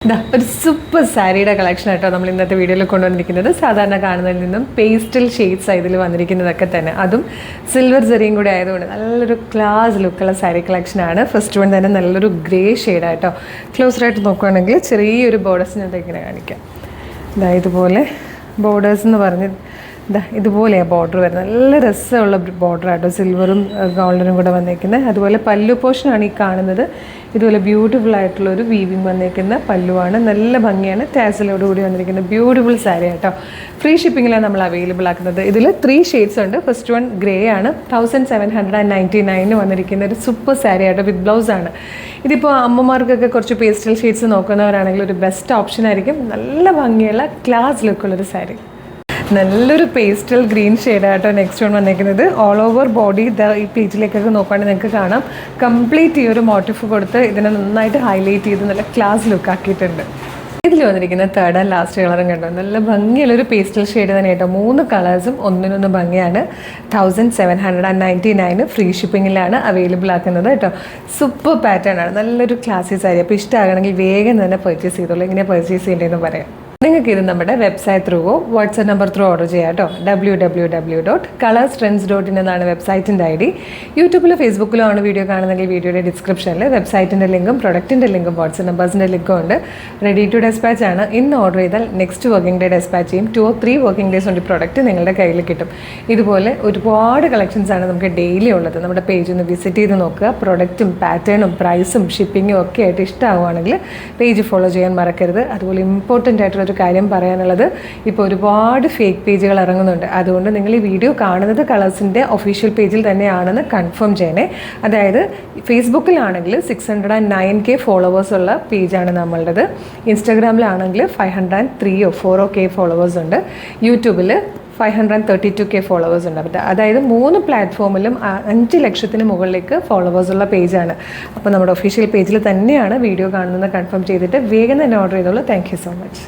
ഒരു സൂപ്പർ സാരിയുടെ കളക്ഷൻ ആയിട്ടോ നമ്മൾ ഇന്നത്തെ വീഡിയോയിൽ കൊണ്ടുവന്നിരിക്കുന്നത്. സാധാരണ കാണുന്നതിൽ നിന്നും പേസ്റ്റൽ ഷെയ്ഡ്സ് ഇതിൽ വന്നിരിക്കുന്നതൊക്കെ തന്നെ, അതും സിൽവർ ജെറിയും കൂടി ആയതുകൊണ്ട് നല്ലൊരു ക്ലാസ് ലുക്കുള്ള സാരി കളക്ഷനാണ്. ഫസ്റ്റ് വൺ തന്നെ നല്ലൊരു ഗ്രേ ഷെയ്ഡായിട്ടോ. ക്ലോസറായിട്ട് നോക്കുകയാണെങ്കിൽ ചെറിയൊരു ബോർഡേഴ്സിന് ഇങ്ങനെ കാണിക്കാം. ഇതുപോലെ ബോർഡേഴ്സ് എന്ന് പറഞ്ഞ് ഇതുപോലെയാണ് ബോർഡർ വരുന്നത്. നല്ല രസമുള്ള ബോർഡറായിട്ടോ, സിൽവറും ഗോൾഡനും കൂടെ വന്നേക്കുന്നത്. അതുപോലെ പല്ലു പോർഷനാണ് ഈ കാണുന്നത്. ഇതുപോലെ ബ്യൂട്ടിഫുൾ ആയിട്ടുള്ളൊരു വീവിങ് വന്നേക്കുന്ന പല്ലുവാണ്. നല്ല ഭംഗിയാണ്. ടാസലോട് കൂടി വന്നിരിക്കുന്ന ബ്യൂട്ടിഫുൾ സാരി ആയിട്ടോ. ഫ്രീ ഷിപ്പിങ്ങിലാണ് നമ്മൾ അവൈലബിൾ ആക്കുന്നത്. ഇതിൽ 3 ഷെയ്ഡ്സ് ഉണ്ട്. ഫസ്റ്റ് വൺ ഗ്രേ ആണ്. 1799 വന്നിരിക്കുന്ന ഒരു സൂപ്പർ സാരി ആയിട്ടോ, വിത്ത് ബ്ലൗസ് ആണ്. ഇതിപ്പോൾ അമ്മമാർക്കൊക്കെ കുറച്ച് പേസ്റ്റൽ ഷെയ്ഡ്സ് നോക്കുന്നവരാണെങ്കിൽ ഒരു ബെസ്റ്റ് ഓപ്ഷൻ ആയിരിക്കും. നല്ല ഭംഗിയുള്ള ക്ലാസ് ലുക്കുള്ളൊരു സാരി. നല്ലൊരു പേസ്റ്റൽ ഗ്രീൻ ഷെയ്ഡായിട്ടോ നെക്സ്റ്റ് വൺ വന്നിരിക്കുന്നത്. ഓൾ ഓവർ ബോഡി ഈ പേജിലേക്കൊക്കെ നോക്കുകയാണെങ്കിൽ നിങ്ങൾക്ക് കാണാം, കംപ്ലീറ്റ് ഈ ഒരു മോട്ടീഫ് കൊടുത്ത് ഇതിനെ നന്നായിട്ട് ഹൈലൈറ്റ് ചെയ്ത് നല്ല ക്ലാസ് ലുക്ക് ആക്കിയിട്ടുണ്ട്. ഇതിൽ വന്നിരിക്കുന്ന തേർഡ് ആൻഡ് ലാസ്റ്റ് കളറും കണ്ടോ, നല്ല ഭംഗിയുള്ളൊരു പേസ്റ്റൽ ഷെയ്ഡ് തന്നെ കേട്ടോ. 3 കളേഴ്സും ഒന്നിനൊന്ന് ഭംഗിയാണ്. 1799 ഫ്രീ ഷിപ്പിങ്ങിലാണ് അവൈലബിൾ ആക്കുന്നത് കേട്ടോ. സൂപ്പർ പാറ്റേൺ ആണ്, നല്ലൊരു ക്ലാസി സാരി. അപ്പോൾ ഇഷ്ടമാകണമെങ്കിൽ വേഗം തന്നെ പർച്ചേസ് ചെയ്തോളൂ. എങ്ങനെ പർച്ചേസ് ചെയ്യേണ്ടതെന്ന് പറയാം. നിങ്ങൾക്ക് ഇത് നമ്മുടെ വെബ്സൈറ്റ് ത്രൂവോ വാട്സ്ആപ്പ് നമ്പർ ത്രൂ ഓർഡർ ചെയ്യാം കേട്ടോ. www.colorstrends.in എന്നാണ് വെബ്സൈറ്റിൻ്റെ ID. യൂട്യൂബിലോ ഫേസ്ബുക്കിലോ ആണ് വീഡിയോ കാണുന്നെങ്കിൽ വീഡിയോയുടെ ഡിസ്ക്രിപ്ഷനിൽ വെബ്സൈറ്റിൻ്റെ ലിങ്കും പ്രൊഡക്റ്റിൻ്റെ ലിങ്കും വാട്സ്ആപ്പ് നമ്പേഴ്സിൻ്റെ ലിങ്കും ഉണ്ട്. റെഡി ടു ഡെസ്പാച്ച് ആണ്. ഇന്ന് ഓർഡർ ചെയ്താൽ നെക്സ്റ്റ് വർക്കിംഗ് ഡേ ഡെസ്പാച്ച് ചെയ്യും. 2 or 3 വർക്കിംഗ് ഡേയ്സ് കൊണ്ട് പ്രൊഡക്റ്റ് നിങ്ങളുടെ കയ്യിൽ കിട്ടും. ഇതുപോലെ ഒരുപാട് കളക്ഷൻസ് ആണ് നമുക്ക് ഡെയിലി ഉള്ളത്. നമ്മുടെ പേജ് ഒന്ന് വിസിറ്റ് ചെയ്ത് നോക്കുക. പ്രൊഡക്റ്റും പാറ്റേണും പ്രൈസും ഷിപ്പിങ്ങും ഒക്കെ ആയിട്ട് ഇഷ്ടമാവുകയാണെങ്കിൽ പേജ് ഫോളോ ചെയ്യാൻ മറക്കരുത്. അതുപോലെ ഇമ്പോർട്ടൻ്റ് ആയിട്ടുള്ള ഒരു കാര്യം പറയാനുള്ളത്, ഇപ്പോൾ ഒരുപാട് ഫേക്ക് പേജുകൾ ഇറങ്ങുന്നുണ്ട്. അതുകൊണ്ട് നിങ്ങൾ ഈ വീഡിയോ കാണുന്നത് കളേഴ്സിൻ്റെ ഒഫീഷ്യൽ പേജിൽ തന്നെയാണെന്ന് കൺഫേം ചെയ്യണേ. അതായത് ഫേസ്ബുക്കിലാണെങ്കിൽ 609K ഫോളോവേഴ്സ് ഉള്ള പേജാണ് നമ്മളുടേത്. ഇൻസ്റ്റാഗ്രാമിലാണെങ്കിൽ 503 or 4K ഫോളോവേഴ്സ് ഉണ്ട്. യൂട്യൂബിൽ 532K ഫോളോവേഴ്സ് ഉണ്ട്. അതായത് 3 പ്ലാറ്റ്ഫോമിലും 5 ലക്ഷത്തിന് മുകളിലേക്ക് ഫോളോവേഴ്സ് ഉള്ള പേജാണ്. അപ്പോൾ നമ്മുടെ ഒഫീഷ്യൽ പേജിൽ തന്നെയാണ് വീഡിയോ കാണുന്നത് കൺഫേം ചെയ്തിട്ട് വേഗം തന്നെ ഓർഡർ ചെയ്തോളൂ. Thank you so much.